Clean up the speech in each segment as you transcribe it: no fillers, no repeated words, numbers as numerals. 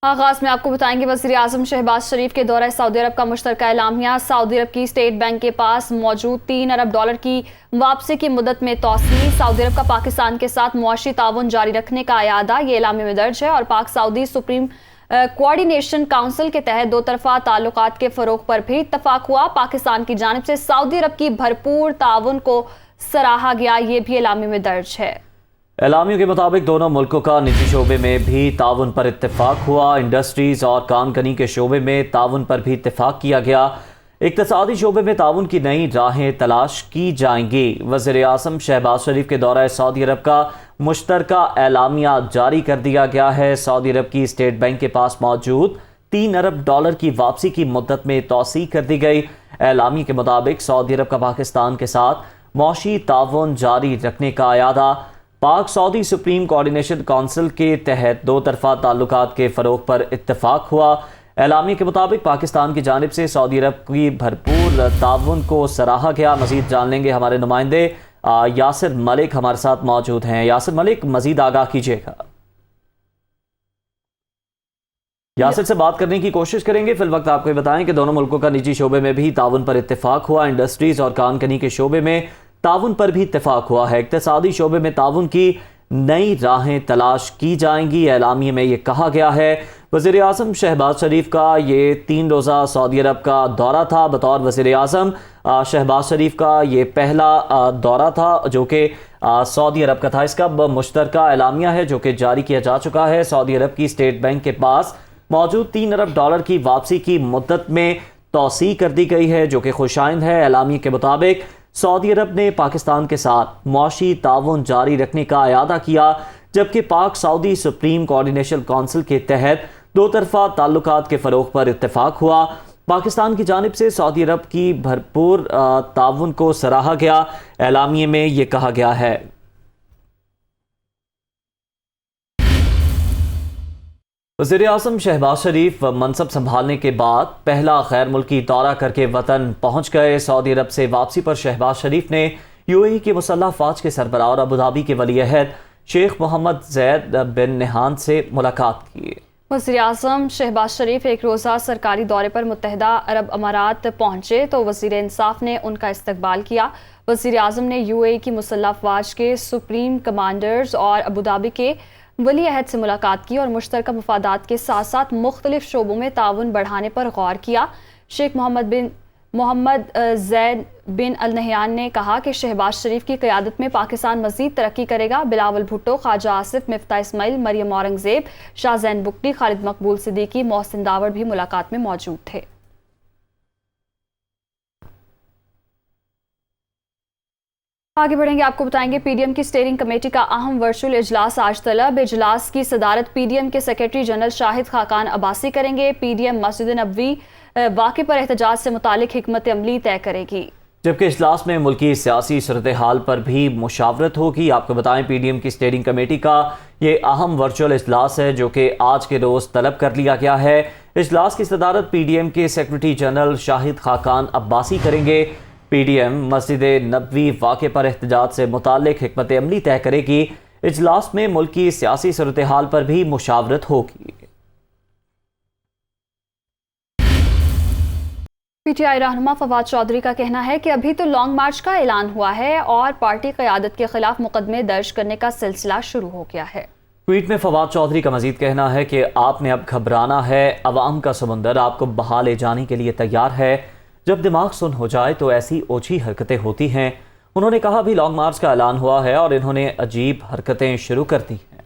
आगाज में आपको बताएंगे वज़ीर आज़म शहबाज शरीफ के दौरा सऊदी अरब का मुश्तरका एलामिया। सऊदी अरब की स्टेट बैंक के पास मौजूद $3 अरब की वापसी की मुद्दत में तौसीह। सऊदी अरब का पाकिस्तान के साथ मुआशी ताउन जारी रखने का अयादा ये एलामे में दर्ज है। और पाक सऊदी सुप्रीम कोऑर्डिनेशन काउंसिल के तहत दो तरफा ताल्लुकात के फरोग पर भी इत्तफाक हुआ। पाकिस्तान की जानिब से सऊदी अरब की भरपूर ताउन को सराहा गया, ये भी एलामे में दर्ज है। एलामियों के मुताबिक दोनों मुल्कों का निजी शोबे में भी ताउन पर इत्तेफाक हुआ। इंडस्ट्रीज और कानकनी के शोबे में ताउन पर भी इत्तेफाक किया गया। इक्तसादी शोबे में ताउन की नई राहें तलाश की जाएंगी। वज़ीर आज़म शहबाज शरीफ के दौरा सऊदी अरब का मुश्तरका एलामिया जारी कर दिया गया है। सऊदी अरब की स्टेट बैंक के पास मौजूद $3 अरब की वापसी की मुद्दत में तौसीह कर दी गई। एलामी के मुताबिक सऊदी अरब का पाकिस्तान के साथ मुआशी ताउन जारी रखने का अयादा पाक सऊदी सुप्रीम कोऑर्डिनेशन काउंसिल के तहत दो तरफा ताल्लुकात के फरोग पर इत्तफाक हुआ। एलामी के मुताबिक पाकिस्तान की जानिब से सऊदी अरब की भरपूर ताउन को सराहा गया। मजीद जान लेंगे, हमारे नुमाइंदे यासिर मलिक हमारे साथ मौजूद हैं। यासिर मलिक, मजीद आगाह कीजिएगा। यासिर से बात करने की कोशिश करेंगे। फिल वक्त आपको बताएं कि दोनों मुल्कों का निजी शोबे में भी ताउन पर इत्तफाक हुआ। इंडस्ट्रीज और कानकनी के शोबे में ताउन पर भी इत्तफाक हुआ है। इक्तसादी शोबे में ताउन की नई राहें तलाश की जाएंगी। एलामिया में ये कहा गया है। वज़ीर आज़म शहबाज शरीफ का ये 3 रोज़ा सऊदी अरब का दौरा था। बतौर वज़ीर आज़म शहबाज शरीफ का ये पहला दौरा था जो कि सऊदी अरब का था। इसका मुश्तरका एलामिया है जो कि जारी किया जा चुका है। सऊदी अरब की स्टेट बैंक के पास मौजूद $3 अरब की वापसी की मुद्दत में तौसीह कर दी गई है जो कि खुशाइंद है। एलामिया के मुताबिक सऊदी अरब ने पाकिस्तान के साथ मुआशी ताउन जारी रखने का अयादा किया, जबकि पाक सऊदी सुप्रीम कोऑर्डिनेशन काउंसिल के तहत दो तरफा ताल्लुकात के फरोग पर इत्तफाक हुआ। पाकिस्तान की जानिब से सऊदी अरब की भरपूर ताउन को सराहा गया। एलामिया में ये कहा गया है। वज़ीर आज़म शहबाज शरीफ मनसब संभालने के बाद पहला गैर मुल्की दौरा करके वतन पहुंच गए। सऊदी अरब से वापसी पर शहबाज शरीफ ने यूएई की मुसल्लह फ़ौज के सरबराह और अबू धाबी के वली अहद शेख मोहम्मद ज़ैद बिन नहान से मुलाकात की। वज़ीर आज़म शहबाज शरीफ एक रोज़ा सरकारी दौरे पर मुत्तहिदा अरब अमारात पहुंचे तो वज़ीर इंसाफ ने उनका इस्तकबाल किया। वज़ीर आज़म ने यूएई की मुसल्लह फ़ौज के सुप्रीम कमांडर्स और अबू धाबी के वली अहद से मुलाकात की और मुश्तरका मफादात के साथ साथ मुख्तलिफ शोबों में ताउन बढ़ाने पर गौर किया। शेख मोहम्मद ज़ैद बिन अल नहयान ने कहा कि शहबाज शरीफ की क़यादत में पाकिस्तान मज़ीद तरक्की करेगा। बिलावल भुट्टो, ख्वाजा आसिफ, मिफ्ता इस्माइल, मरियम औरंगज़ेब, शाहजैन बुकटी, खालिद मकबूल सिद्दीकी, मोहसिन दावर भी मुलाकात में मौजूद थे। आगे बढ़ेंगे, आपको बताएंगे पीडीएम की स्टीयरिंग कमेटी का अहम वर्चुअल इजलास आज तलब। इजलास की सदारत पीडीएम के सेक्रेटरी जनरल शाहिद खाकान अब्बासी करेंगे। पीडीएम मस्जिद नबवी वाक़े पर एहतजाज से मुतालिक हिकमत अमली तय करेगी, जबकि इजलास में मुल्की सियासी सूरत हाल पर भी मुशावरत होगी। आपको बताएं पीडीएम की स्टीयरिंग कमेटी का ये अहम वर्चुअल इजलास है जो कि आज के रोज़ तलब कर लिया गया है। इजलास की सदारत पीडीएम के सेक्रेटरी जनरल शाहिद खाकान अब्बासी करेंगे। पीडीएम मस्जिद नबवी वाक़े पर एहतजाज से मुतालिक हिकमत अमली तय करेगी। इजलास में मुल्की सियासी सूरत हाल पर भी मुशावरत होगी। पीटीआई रहनुमा फवाद चौधरी का कहना है कि अभी तो लॉन्ग मार्च का ऐलान हुआ है और पार्टी क़यादत के खिलाफ मुकदमे दर्ज करने का सिलसिला शुरू हो गया है। ट्वीट में फवाद चौधरी का मजीद कहना है कि आपने अब घबराना है, अवाम का समुंदर आपको बहा ले जाने के लिए तैयार है। जब दिमाग सुन हो जाए तो ऐसी ओछी हरकतें होती हैं। उन्होंने कहा अभी लॉन्ग मार्च का ऐलान हुआ है और इन्होंने अजीब हरकतें शुरू कर दी हैं।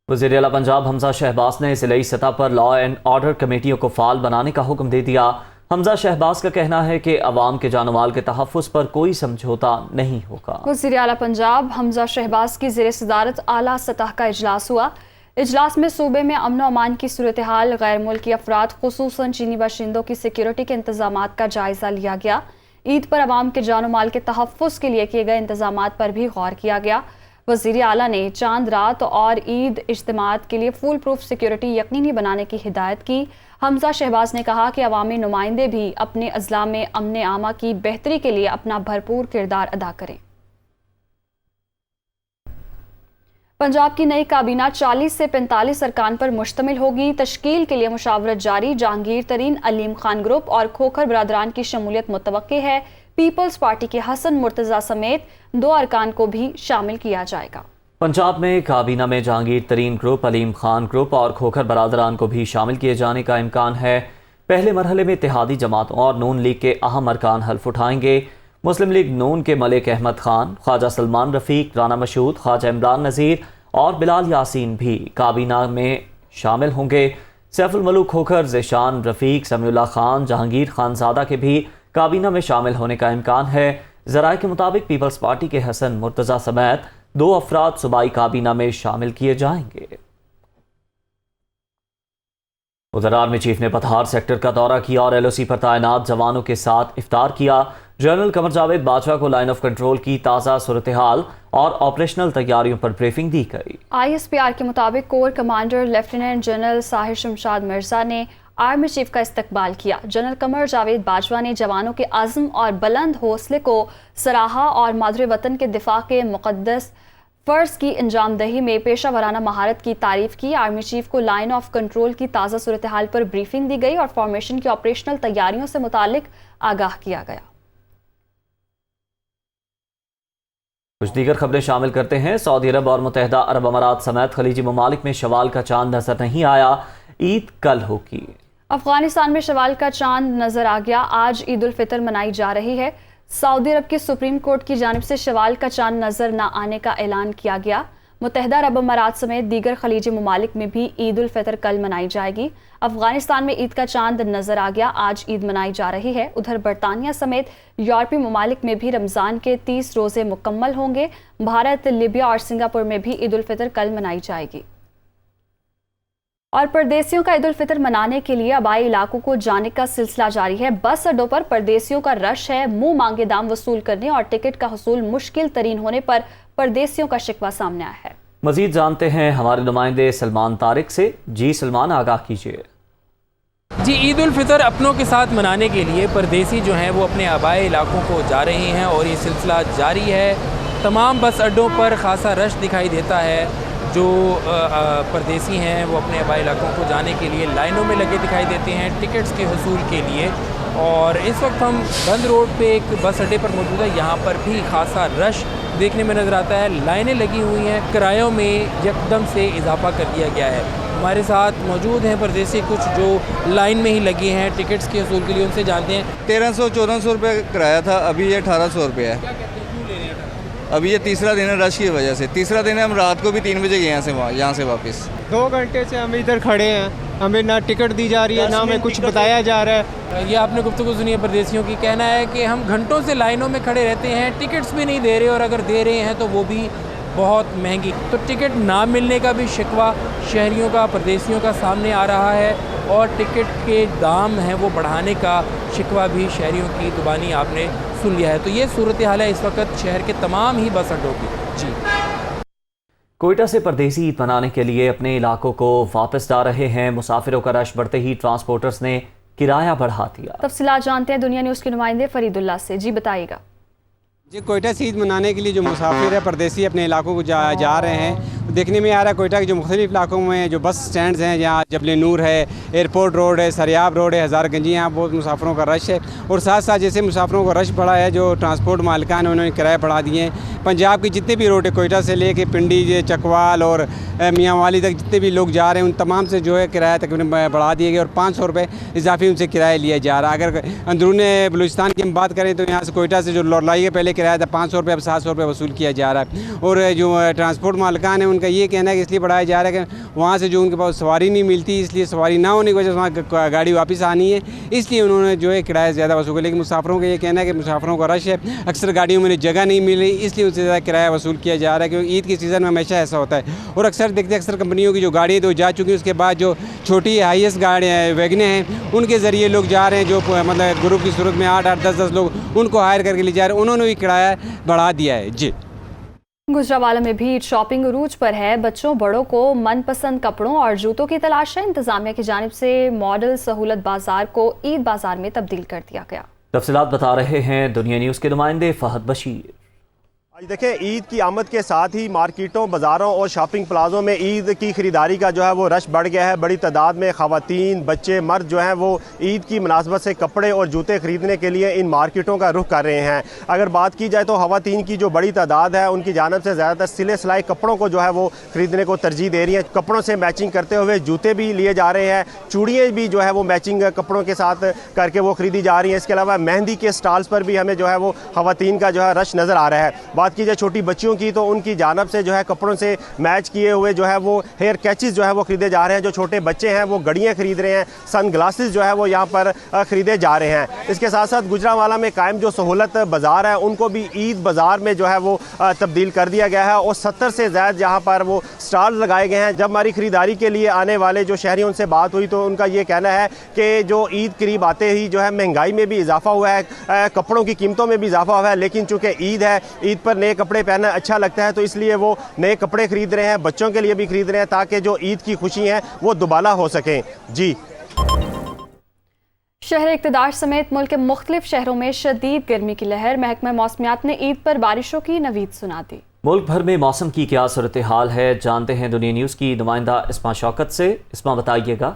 वज़ीर आला पंजाब हमजा शहबाज ने ज़िलाई सतह पर लॉ एंड ऑर्डर कमेटियों को फ़ाल बनाने का हुक्म दे दिया। हमजा शहबाज का कहना है कि अवाम के जानमाल के तहफ़्फ़ुज़ पर कोई समझौता नहीं होगा। वज़ीर आला पंजाब हमजा शहबाज की ज़ेर सदारत आला सतह का इजलास हुआ। इजलास में सूबे में अमन अमान की सूरत हाल, गैर मुल्की अफराद खुसूसन चीनी बाशिंदों की सिक्योरिटी के इंतजामात का जायजा लिया गया। ईद पर अवाम के जानो माल के तहफ़्फ़ुज़ के लिए किए गए इंतजामात पर भी गौर किया गया। वज़ीर आला ने चांद रात और ईद इज्तिमात के लिए फुल प्रूफ सिक्योरिटी यकीनी बनाने की हिदायत की। हमजा शहबाज ने कहा कि अवामी नुमाइंदे भी अपने अजला में अमन आमा की बेहतरी के लिए अपना भरपूर किरदार अदा करें। पंजाब की नई काबीना 40 से 45 अरकान पर मुश्तमिल होगी। तश्कील के लिए मुशावरत जारी। जहांगीर तरीन, अलीम खान ग्रुप और खोखर बरादरान की शमूलियत मुतवक्की है। पीपल्स पार्टी के हसन मुर्तज़ा समेत 2 अरकान को भी शामिल किया जाएगा। पंजाब में काबीना में जहांगीर तरीन ग्रुप, अलीम खान ग्रुप और खोखर बरादरान को भी शामिल किए जाने का इम्कान है। पहले मरहले में इत्तेहादी जमातों और नून लीग के अहम अरकान हल्फ उठाएंगे। मुस्लिम लीग नून के मलिक अहमद खान, ख्वाजा सलमान रफ़ीक, राना मशहूद, ख्वाजा इमरान नज़ीर और बिलाल यासीन भी काबीना में शामिल होंगे। सैफुल मलूक खोखर, ज़ेशान रफ़ीक, समीउल्लाह खान, जहांगीर खानज़ादा के भी काबीना में शामिल होने का इम्कान है। ज़राए के मुताबिक पीपल्स पार्टी के हसन मुर्तज़ा समेत 2 अफराद सूबाई काबीना में शामिल किए जाएंगे। उधर आर्मी चीफ ने पतहार सेक्टर का दौरा किया और LOC पर तैनात जवानों के साथ इफ्तार किया। जनरल कमर जावेद बाजवा को लाइन ऑफ कंट्रोल की ताज़ा सूरत हाल और ऑपरेशनल तैयारियों पर ब्रीफिंग दी गई। ISPR के मुताबिक core commander lieutenant general Sahir Shamshad Mirza ने आर्मी चीफ का इस्तकबाल किया। जनरल कमर जावेद बाजवा ने जवानों के आज़म और बुलंद हौसले को सराहा और मादरे वतन के दिफा के मुक़द्दस फ़र्ज़ की अंजामदही में पेशा वराना महारत की तारीफ की। आर्मी चीफ को लाइन ऑफ कंट्रोल की ताज़ा सूरत हाल पर ब्रीफिंग दी गई और फॉर्मेशन की ऑपरेशनल तैयारियों से मुतालिक आगाह किया गया। कुछ दीगर खबरें शामिल करते हैं। सऊदी अरब और मुत्तहिदा अरब अमारात समेत खलीजी ममालिक में शवाल का चांद नजर नहीं आया। ईद कल होगी। अफगानिस्तान में शवाल का चांद नजर आ गया। आज ईद उल फितर मनाई जा रही है। सऊदी अरब की सुप्रीम कोर्ट की जानिब से शवाल का चांद नजर न आने का ऐलान किया गया। मुत्तहिदा अरब अमारात समेत दीगर खलीजी ममालिक में भी ईद उल फितर कल मनाई जाएगी। अफगानिस्तान में ईद का चांद नजर आ गया। आज ईद मनाई जा रही है। उधर बरतानिया समेत यूरोपीय ममालिक में भी रमज़ान के 30 रोज़े मुकम्मल होंगे। भारत, लीबिया और सिंगापुर में भी ईद उल फितर कल मनाई जाएगी। और परदेसियों का ईद उल फितर मनाने के लिए आबाई इलाकों को जाने का सिलसिला जारी है। बस अड्डों पर परदेसियों का रश है। मुंह मांगे दाम वसूल करने और टिकट का हुसूल मुश्किल तरीन होने पर परदेसियों का शिकवा सामने आया है। मजीद जानते हैं हमारे नुमाइंदे सलमान तारिक से। जी सलमान, आगाह कीजिए। जी, ईद उल फितर अपनों के साथ मनाने के लिए परदेसी जो हैं वो अपने आबाई इलाकों को जा रहे हैं और ये सिलसिला जारी है। तमाम बस अड्डों पर खासा रश दिखाई देता है। जो परदेसी हैं वो अपने आबाई इलाकों को जाने के लिए लाइनों में लगे दिखाई देते हैं टिकट्स के हुसूल के लिए। और इस वक्त हम बंद रोड पे एक बस अड्डे पर मौजूद है। यहाँ पर भी खासा रश देखने में नज़र आता है। लाइनें लगी हुई हैं। किरायों में यकदम से इजाफा कर दिया गया है। हमारे साथ मौजूद हैं परदेसी कुछ जो लाइन में ही लगे हैं टिकट्स के हुसूल के लिए। उनसे जानते हैं। 1300-1400 रुपये किराया था, अभी ये 1800 रुपये है। अभी ये तीसरा दिन है रश की वजह से। तीसरा दिन है, हम रात को भी 3 बजे गए यहाँ से वापस। 2 घंटे से हम इधर खड़े हैं। हमें ना टिकट दी जा रही है, ना हमें कुछ बताया जा रहा है। ये आपने गुफ्तगू सुनी है परदेसियों की। कहना है कि हम घंटों से लाइनों में खड़े रहते हैं, टिकट्स भी नहीं दे रहे और अगर दे रहे हैं तो वो भी बहुत महंगी। तो टिकट ना मिलने का भी शिकवा शहरियों का, परदेसियों का सामने आ रहा है और टिकट के दाम हैं वो बढ़ाने का शिकवा भी शहरियों की ज़ुबानी आपने सुन लिया है। तो ये सूरत हाल है इस वक्त शहर के तमाम ही बस अड्डों की। जी, कोयटा से परदेसी ईद मनाने के लिए अपने इलाकों को वापस जा रहे हैं। मुसाफिरों का रश बढ़ते ही ट्रांसपोर्टर्स ने किराया बढ़ा दिया। तफसीलात जानते हैं दुनिया न्यूज़ के नुमाइंदे फरीदुल्लाह से। जी बताइएगा। जी, कोयटा से ईद मनाने के लिए जो मुसाफिर है परदेसी अपने इलाकों को जा रहे हैं। देखने में आ रहा है कोयटा के जो मुख्तलिफ इलाकों में जो बस स्टैंड्स हैं, जहाँ जबल नूर है, एयरपोर्ट रोड है, सरियाब रोड है, हज़ारगंजी, यहाँ बहुत मुसाफिरों का रश है। और साथ साथ जैसे मुसाफिरों का रश बढ़ा है, जो ट्रांसपोर्ट मालिकान है उन्होंने किराए बढ़ा दिए हैं। पंजाब की जितने भी रोड है, कोयटा से ले कर पिंडी, चकवाल और मियाँ वाली तक जितने भी लोग जा रहे हैं उन तमाम से जो है किराया तकरीबन बढ़ा दिए गए और 500 रुपये इजाफी उनसे किराया लिया जा रहा है। अगर अंदरून बलूचिस्तान की हम बात करें तो यहाँ से कोयटा से जो लौलाई का पहले किराया था 500 रुपये, अब 700 रुपये वसूल किया जा रहा है। और जो ट्रांसपोर्ट मालिकान है उनका ये कहना है कि इसलिए बढ़ाया जा रहा है कि वहाँ से जो उनके पास सवारी नहीं मिलती, इसलिए सवारी ना होने की वजह से वहाँ गाड़ी वापस आनी है, इसलिए उन्होंने जो है किराया ज़्यादा वसूल किया। लेकिन मुसाफिरों का ये कहना है कि मुसाफिरों का रश है, अक्सर गाड़ियों में जगह नहीं मिल रही, इसलिए उनसे ज़्यादा किराया वसूल किया जा रहा है। क्योंकि ईद के सीज़न में हमेशा ऐसा होता है। और अक्सर देखते हैं अक्सर कंपनियों की जो गाड़ियाँ तो जा चुकी हैं, उसके बाद जो छोटी हाईएस्ट गाड़ियाँ वैगनें हैं उनके ज़रिए लोग जा रहे हैं, जो मतलब ग्रुप की सूरत में 8-8, 10-10 लोग उनको हायर करके ले जा रहे हैं, उन्होंने भी किराया बढ़ा दिया है। जी, गुजरावाला में भी ईद शॉपिंग उरूज पर है। बच्चों बड़ों को मनपसंद कपड़ों और जूतों की तलाश है। इंतजामिया की जानिब से मॉडल सहूलत बाजार को ईद बाजार में तब्दील कर दिया गया। तफसीलात बता रहे हैं दुनिया न्यूज़ के नुमाइंदे फहद बशीर। आज देखें, ईद की आमद के साथ ही मार्केटों, बाज़ारों और शॉपिंग प्लाजों में ईद की ख़रीदारी का जो है वो रश बढ़ गया है। बड़ी तादाद में ख़वातीन, बच्चे, मर्द जो हैं वो ईद की मुनासबत से कपड़े और जूते ख़रीदने के लिए इन मार्केटों का रुख कर रहे हैं। अगर बात की जाए तो ख़वातीन की जो बड़ी तादाद है उनकी जानिब से ज़्यादातर सिले सिलाई कपड़ों को जो है वो ख़रीदने को तरजीह दे रही हैं। कपड़ों से मैचिंग करते हुए जूते भी लिए जा रहे हैं, चूड़ियाँ भी जो है वो मैचिंग कपड़ों के साथ करके वो ख़रीदी जा रही हैं। इसके अलावा मेहंदी के स्टॉल्स पर भी हमें जो है वो ख़वातीन का जो है रश नज़र आ रहा है। बात की जाए छोटी बच्चियों की तो उनकी जानब से जो है कपड़ों से मैच किए हुए जो है वो हेयर कैचेस जो है वो खरीदे जा रहे हैं। जो छोटे बच्चे हैं वो घड़ियाँ खरीद रहे हैं, सन ग्लासेस जो है वो यहाँ पर खरीदे जा रहे हैं। इसके साथ साथ गुजरांवाला में कायम जो सहूलत बाज़ार है उनको भी ईद बाज़ार में जो है वो तब्दील कर दिया गया है और 70 से ज़्यादा यहाँ पर वो स्टॉल लगाए गए हैं। जब हमारी ख़रीदारी के लिए आने वाले जो शहरी उनसे बात हुई तो उनका ये कहना है कि जो ईद करीब आते ही जो है महंगाई में भी इजाफा हुआ है, कपड़ों की कीमतों में भी इजाफा हुआ है, लेकिन चूँकि ईद है, ईद पर नए कपड़े पहनना अच्छा लगता है तो इसलिए वो नए कपड़े खरीद रहे हैं, बच्चों के लिए भी खरीद रहे हैं ताकि जो ईद की खुशी है वो दुबाला हो सकें। जी, शहर इक़्तिदार समेत मुल्क के मुख्तलिफ शहरों में शदीद गर्मी की लहर। महकमा मौसमियात ने ईद पर बारिशों की नवीद सुना दी। मुल्क भर में मौसम की क्या सूरत हाल है, जानते हैं दुनिया न्यूज़ की नुमाइंदा इस्मा शौकत से। इस्मा, बताइएगा।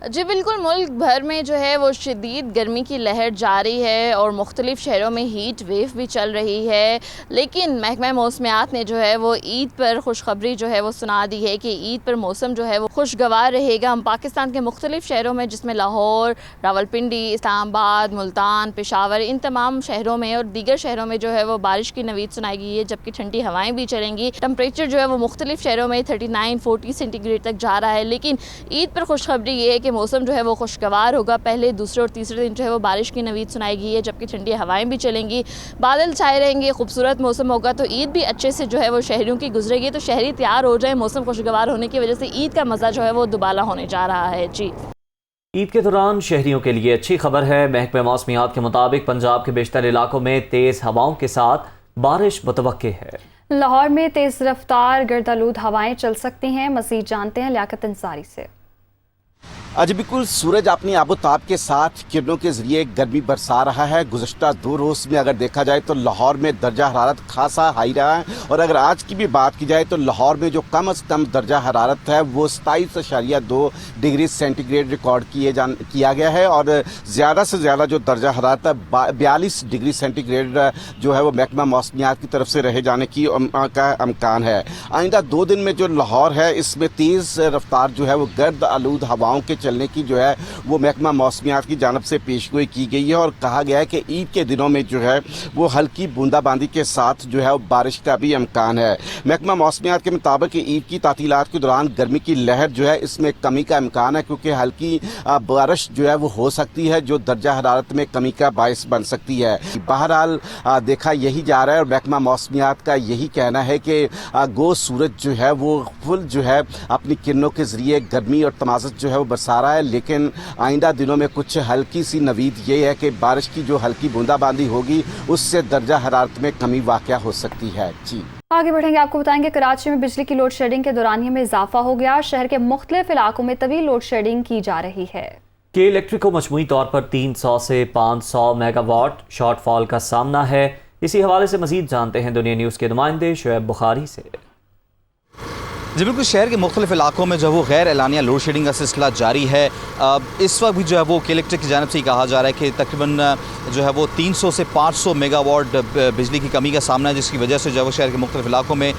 जी बिल्कुल, मुल्क भर में जो है वो शदीद गर्मी की लहर जारी है और मुख्तलिफ शहरों में हीट वेव भी चल रही है, लेकिन महकमा मौसमियात ने जो है वो ईद पर खुशखबरी जो है वो सुना दी है कि ईद पर मौसम जो है वो खुशगवार रहेगा। हम पाकिस्तान के मुख्तलिफ शहरों में जिसमें लाहौर, रावलपिंडी, इस्लामाबाद, मुल्तान, पेशावर, इन तमाम शहरों में और दीगर शहरों में जो है वो बारिश की नवीद सुनाई गई है, जबकि ठंडी हवाएँ भी चलेंगी। टेम्परेचर जो है वो मुख्तलिफ शहरों में 39-40 सेंटीग्रेड तक जा रहा है, लेकिन ईद पर खुशखबरी ये है कि मौसम जो है वो खुशगवार होगा। पहले, दूसरे और तीसरे दिन जो है वो बारिश की नवीद सुनाई गई है, जबकि ठंडी हवाएं भी चलेंगी, बादल छाए रहेंगे, खूबसूरत मौसम होगा। तो ईद भी अच्छे से जो है वो शहरियों की गुजरेगी। तो शहरी तैयार हो जाए, मौसम खुशगवार होने की वजह से ईद का मज़ा जो है वो दुबाला होने जा रहा है। जी, ईद के दौरान शहरियों के लिए अच्छी खबर है। महकमा मौसमियात के मुताबिक पंजाब के बेशतर इलाकों में तेज़ हवाओं के साथ बारिश मुतवक्के है। लाहौर में तेज़ रफ्तार गर्दालूद हवाएं चल सकती हैं। मज़ीद जानते हैं लियाकत अंसारी से। आज बिल्कुल सूरज अपनी आबोताब के साथ किरणों के जरिए गर्मी बरसा रहा है। गुज़श्ता 2 रोज़ में अगर देखा जाए तो लाहौर में दर्जा हरारत खासा हाई रहा है और अगर आज की भी बात की जाए तो लाहौर में जो कम अज़ कम दर्जा हरारत है वो 27.2 डिग्री सेंटीग्रेड रिकॉर्ड किया गया है और ज़्यादा से ज़्यादा जो दर्जा हरारत है 42 डिग्री सेंटीग्रेड जो है वो महकमा मौसमियात की तरफ से रहे जाने की का अमकान है। आइंदा 2 दिन में जो लाहौर है इसमें तेज़ रफ्तार जो है वो गर्द आलूद हवाओं के चलने की जो है वो महकमा मौसमियात की जानब से पेशगोई की गई है और कहा गया है कि ईद के दिनों में जो है वो हल्की बूंदाबांदी के साथ जो है वो बारिश का भी इम्कान है। महकमा मौसमियात के मुताबिक ईद की तातीलात के दौरान गर्मी की लहर जो है इसमें कमी का इम्कान है, क्योंकि हल्की बारिश जो है वो हो सकती है जो दर्जा हरारत में कमी का बायस बन सकती है। बहरहाल देखा यही जा रहा है और महकमा मौसमियात का यही कहना है कि गो सूरज जो है वो फुल जो है अपनी किरणों के ज़रिए गर्मी और तमाज़त जो है वो बरसा रहा है, लेकिन आइंदा दिनों में कुछ हल्की सी नवीद ये है कि बारिश की जो हल्की बूंदाबांदी होगी उससे दर्जा हरारत में कमी वाक़या हो सकती है। जी, आगे बढ़ेंगे, आपको बताएंगे कराची में बिजली की लोड शेडिंग के दौरानिये में इजाफा हो गया। शहर के मुख्तलिफ इलाकों में तवील लोड शेडिंग की जा रही है। के इलेक्ट्रिक को मजमूई तौर पर 300 से 500 मेगावाट शॉर्टफॉल का सामना है। इसी हवाले से मजीद जानते हैं दुनिया न्यूज़ के नुमाइंदे शुएब बुखारी से। जी बिल्कुल, शहर के मुख्तलिफ इलाकों में जो है वो गैर एलानिया लोड शेडिंग का सिलसिला जारी है। इस वक्त भी जो है वो के इलेक्ट्रिक की जानिब से ही कहा जा रहा है कि तकरीबन जो है वो 300 से 500 मेगावाट बिजली की कमी का सामना है, जिसकी वजह से जो है वो शहर के मुख्तलिफ इलाकों में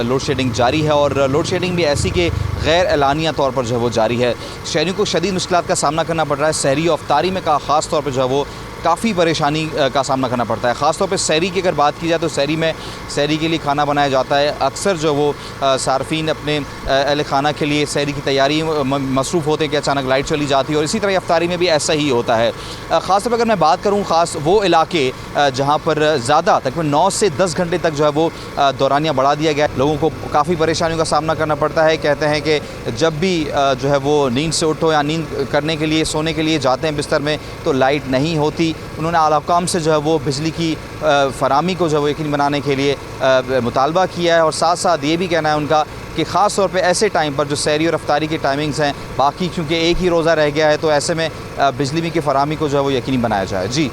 लोड शेडिंग जारी है और लोड शेडिंग भी ऐसी कि गैर एलानिया तौर पर जो है वो जारी है। शहरियों को शदीद मुश्किलात का सामना करना पड़ रहा है। सहरी और अफ्तारी में ख़ास तौर पर जो है वो काफ़ी परेशानी का सामना करना पड़ता है। ख़ास तौर पे सहरी की अगर बात की जाए तो सहरी के लिए खाना बनाया जाता है। अक्सर जो वो सार्फिन अपने अहल खाना के लिए सहरी की तैयारी मसरूफ़ होते हैं कि अचानक लाइट चली जाती है और इसी तरह अफ्तारी में भी ऐसा ही होता है। ख़ास तौर पर अगर मैं बात करूँ ख़ास वो इलाके जहाँ पर ज़्यादा तकरीबन 9 से 10 घंटे तक जो है वो दौरानिया बढ़ा दिया गया, लोगों को काफ़ी परेशानियों का सामना करना पड़ता है। कहते हैं कि जब भी जो है वो नींद से उठो या नींद करने के लिए सोने के लिए जाते हैं बिस्तर में तो लाइट नहीं होती। उन्होंने आला हुकाम से जो है वो बिजली की फरामी को जो है वो यकीनी बनाने के लिए मुतालबा किया है और साथ साथ ये भी कहना है उनका कि ख़ास तौर पे ऐसे टाइम पर जो सहरी और अफ्तारी की टाइमिंग्स हैं, बाकी क्योंकि एक ही रोज़ा रह गया है तो ऐसे में बिजली की फरामी को जो है वो यकीनी बनाया जाए। जी।